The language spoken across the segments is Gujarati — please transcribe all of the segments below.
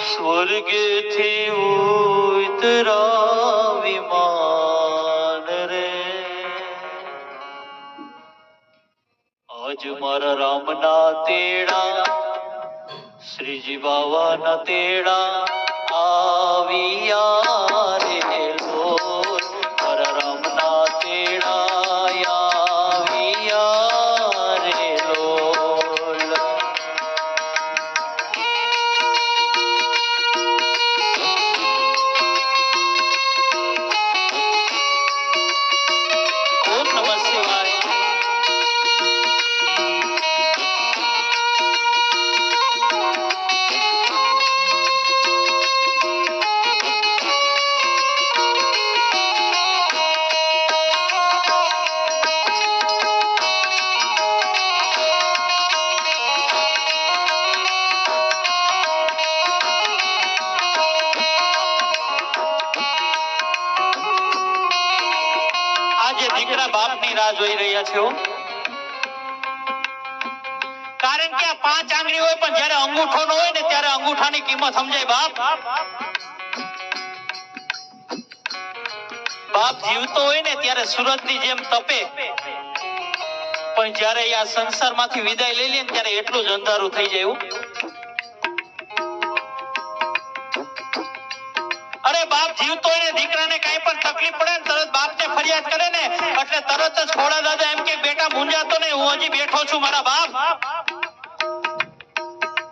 સ્વર્ગેથી ઉતરા વિમાન રે, આજ મારા રામના તેડા, શ્રીજી બાવાના તેડા આવ્યા રે લોલ, મારા રામના તેડા આવ્યા રે લોલ. ઓમ નમઃ શિવાય. આજે દીકરા બાપની રાહ જોઈ રહ્યા છે. કારણ કે આ 5 આંગળી હોય પણ જ્યારે અંગૂઠો ન હોય ને ત્યારે અંગૂઠાની કિંમત સમજાય. બાપ જીવતો હોય ને ત્યારે સૂરજની જેમ તપે, પણ જ્યારે આ સંસારમાંથી વિદાય લઈ લે ત્યારે એટલું જ અંધારું થઈ જાય. અરે બાપ જીવતો હોય ને દીકરાને કઈ પણ તકલીફ પડે ને તરત બાપને ફરિયાદ કરે ને એટલે તરત જ ખોડા દાદા એમ કે બેટા મૂંઝાતો ને, હું હજી બેઠો છું મારા બાપ.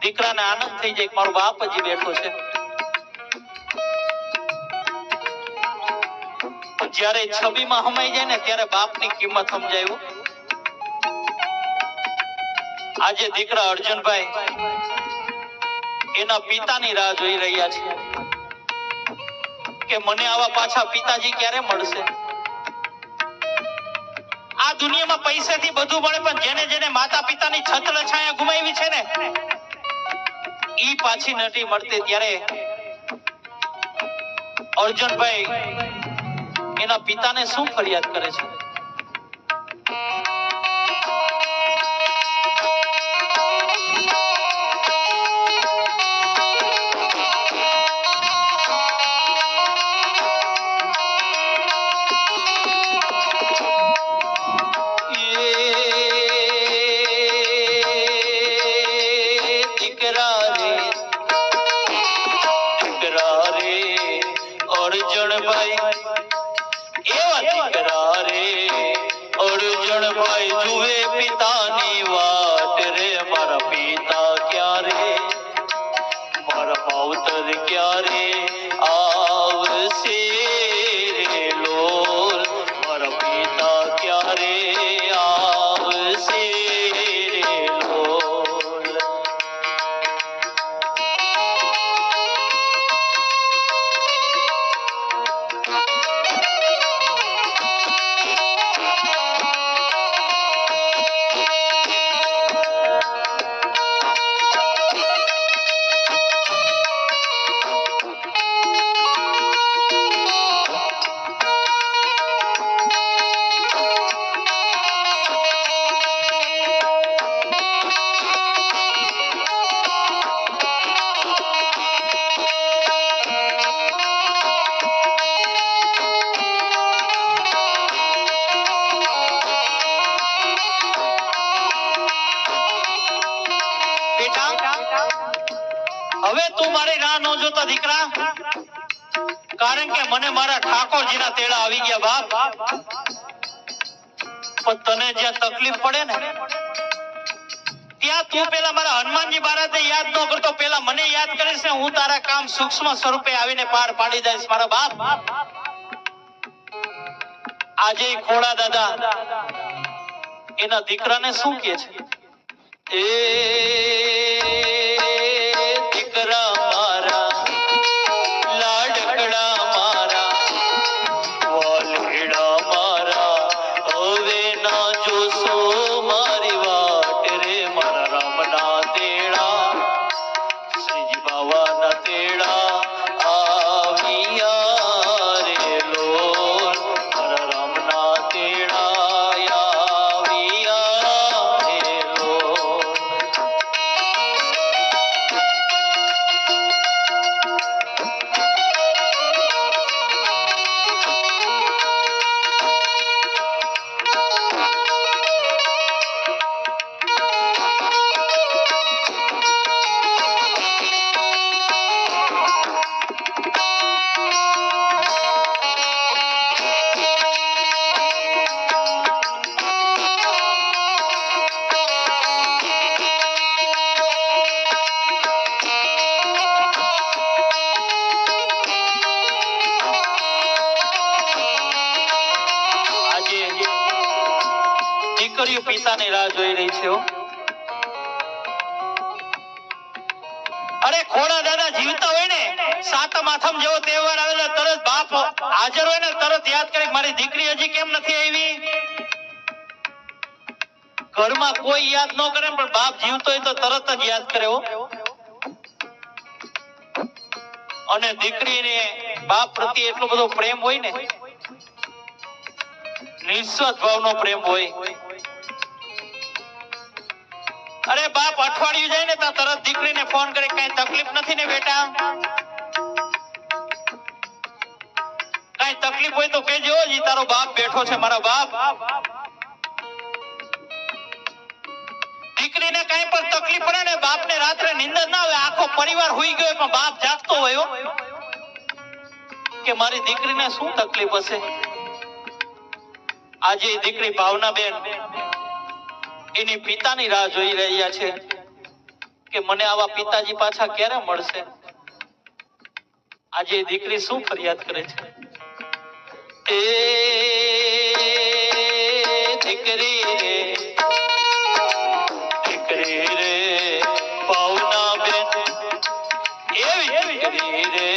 દીકરાને આનંદ થઈ જાય કે મારો બાપ હજી બેઠો છે. જ્યારે છબીમાં હમાઈ જાય ને ત્યારે બાપની કિંમત સમજાયું. આજે દીકરા અર્જુનભાઈ એના પિતાની રાહ જોઈ રહ્યા છે કે મને આવા પાછા પિતાજી ક્યારે મળશે. આ દુનિયામાં પૈસાથી બધું મળે પણ જેને જેને માતા પિતાની છત્ર છાયા ગુમાવી છે ને ઈ પાછી નથી મળતી. ત્યારે અર્જુનભાઈ એના પિતાને શું ફરિયાદ કરે છે. અર્જુનભાઈ એવા દીકરા રે, અર્જુનભાઈ જુએ પિતાની વાટ રે, મારા પિતા ક્યારે, મારા માવતર ક્યારે આવશે રે લોલ, મારા પિતા ક્યારે આવશે રે લોલ. હવે તું મારી રાહ ન જોતા દીકરા, કારણ કે મને મારા ઠાકોરજીના તેડા આવી ગયા બાપ. પણ તને જ્યાં તકલીફ પડે ને ત્યાં તું પેલા મારા હનુમાનજી મહારાજને યાદ ન કરતો, પેલા મને યાદ કરીશ ને હું તારા કામ સૂક્ષ્મ સ્વરૂપે આવીને પાર પાડી દઈશ મારા બાપ. આજે ખોડા દાદા એના દીકરાને શું કહે છે. એ દીકરા મારા, લાડકડા મારા, વાલડા મારા, હવે ના જોશો મારી વાટ રે, મારા રામના તેડા, શ્રીજી બાવાના તેડા આવ્યા રે લોલ, મારા રામના તેડા આવ્યા રે લોલ. પિતાની રાહ જોઈ રહી છે. અરે ખોડા દાદા જીવતા હોય ને, સાતમ આઠમ જેવો તહેવાર આવેલો તરત બાપ હાજર હોય ને તરત યાદ કરે મારી દીકરી હજી કેમ નથી આવી. ઘરમાં કોઈ યાદ ન કરે પણ બાપ જીવતો હોય તો તરત જ યાદ કરે. અને દીકરીને બાપ પ્રત્યે એટલો બધો પ્રેમ હોય ને, નિસ્વાર્થ ભાવનો પ્રેમ હોય. અરે બાપ અઠવાડિયું જાય ને તો તરત દીકરીને ફોન કરે, કઈ તકલીફ નથી ને બેટા? કઈ તકલીફ હોય તો કહેજો, જી તારો બાપ બેઠો છે. મારા બાપ દીકરીને કઈ પણ તકલીફ પડે ને, બાપને રાત્રે નીંદર ના આવે, આખો પરિવાર હુઈ ગયો પણ બાપ જાગતો હોય કે મારી દીકરીને શું તકલીફ હશે. આજે દીકરી ભાવનાબેન એની પિતાની રાહ જોઈ રહ્યા છે કે મને આવા પિતાજી પાછા ક્યારે મળશે. આજે દીકરી શું ફરિયાદ કરે છે. એ દીકરી રે, દીકરી રે ભાવનાબેન, એવી દીકરી રે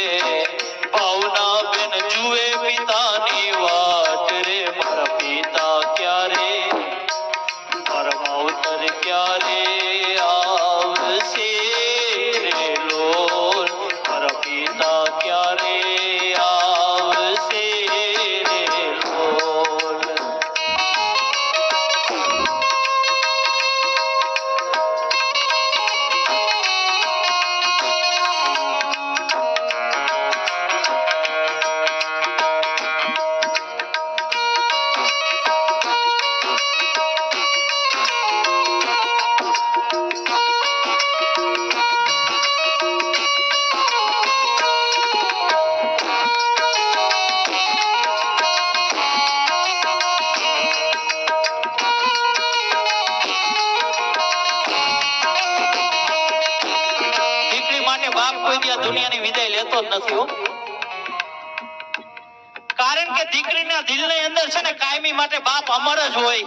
ભાવનાબેન જુએ પિતાની વાટ રે. મારા પિતા ક્યારે, મારા માવતર ક્યારે આવશે રે લોલ. મારા પિતા ક્યારે આવશે રે લોલ. દુનિયાની વિદાય લેતો જ નથી. કારણ કે દીકરીના દિલની અંદર છે ને કાયમી માટે બાપ અમર જ હોય.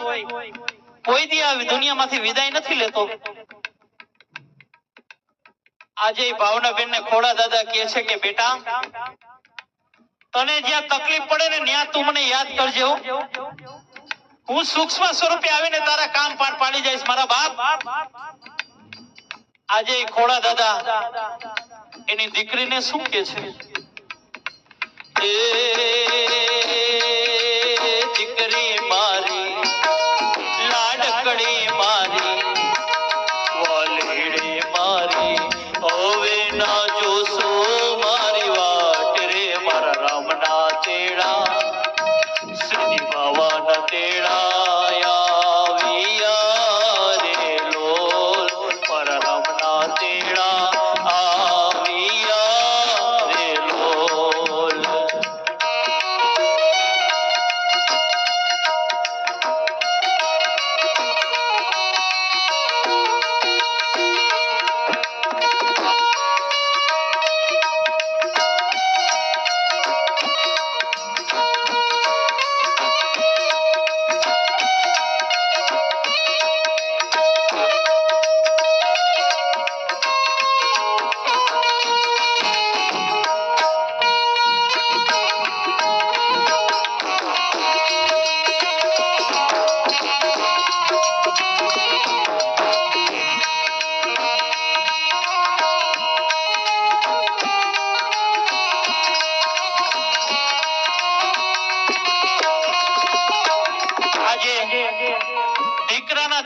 કોઈ દી આ દુનિયામાંથી વિદાય નથી લેતો. આજે ભાવનાબેન ને ખોડા દાદા કહે છે કે બેટા, તને જ્યાં તકલીફ પડે ને ત્યાં તું મને યાદ કરજે. હું સૂક્ષ્મ સ્વરૂપે આવીને તારા કામ પાર પાડી જઈશ. મારા બાપ આજે ખોડા દાદા એની દીકરીને શું કે છે. એ દીકરી મારી, લાડકડી મારી, વાલીડી મારી, હવે ના જોશો મારી વાટ રે. મારા રામના તેડા, શ્રી બાવાના તેડા આવ્યા રે લોલ. મારા રામના તેડા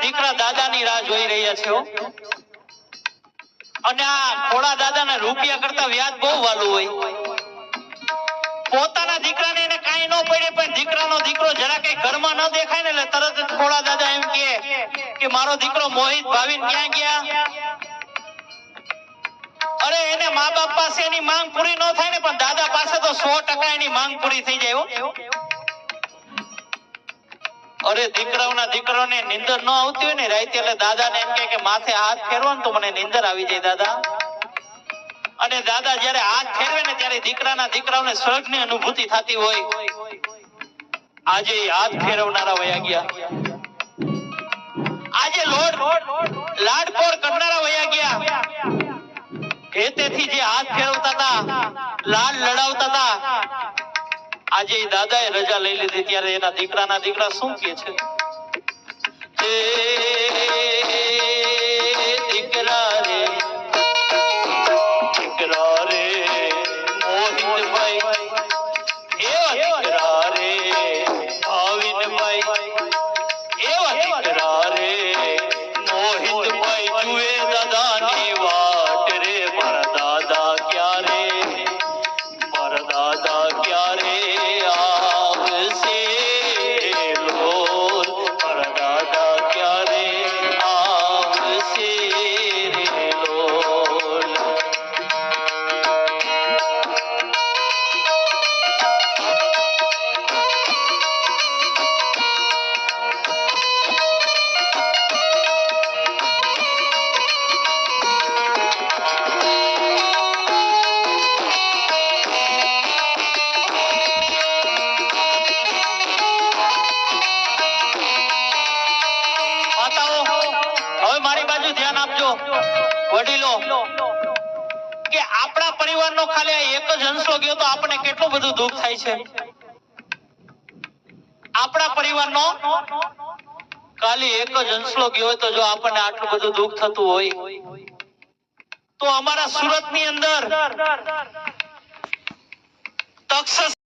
દીકરા દાદાની રાહ જોઈ રહ્યા છે. અને આ ખોડા દાદાના રૂપિયા કરતા વ્યાજ બહુ વાલું હોય. પોતાના દીકરાને એને કાંઈ ન પડે પણ દીકરાનો દીકરો જરા કઈ ઘરમાં ન દેખાય ને એટલે તરત જ ખોડા દાદા એમ કે મારો દીકરો મોહિત ભાવિન ક્યાં ગયા. અરે એને મા બાપ પાસે એની માંગ પૂરી ન થાય ને પણ દાદા પાસે તો 100% એની માંગ પૂરી થઈ જાય. અરે દીકરાઓને નીંદર ન આવતી હોય ને રાતે એટલે દાદાને એમ કે માથે હાથ ફેરવો ને તો મને નીંદર આવી જાય દાદા. અને દાદા જ્યારે હાથ ફેરવે ને ત્યારે દીકરાઓને સ્વર્ગની અનુભૂતિ થતી હોય. આજે હાથ ફેરવનારા વયા ગયા. આજે લાડકોડ કરનારા વયા ગયા હેતેથી જે હાથ ફેરવતા હતા, લાડ લડાવતા હતા, આજે એ દાદાએ રજા લઈ લીધી ત્યારે એના દીકરા શું કહે છે? દીકરા રે મોહિતભાઈ, એવા દીકરા રે ભાવિનભાઈ, એવા દીકરા રે મોહિતભાઈ, જુએ દાદાની વાટ રે, મારા દાદા ક્યારે આવશે લોલ, મારા દાદા ક્યારે આવશે રે લોલ. હવે મારી બાજુ ધ્યાન આપજો વડીલો, કે આપણા પરિવારનો ખાલી આ એક જ હંસો ગયો તો આપણને કેટલું બધું દુઃખ થાય છે. આપણા પરિવારનો ખાલી એક જ હંસલો ગયો હોય તો જો આપણને આટલું બધું દુઃખ થતું હોય તો અમારા સુરતની અંદર તક્ષ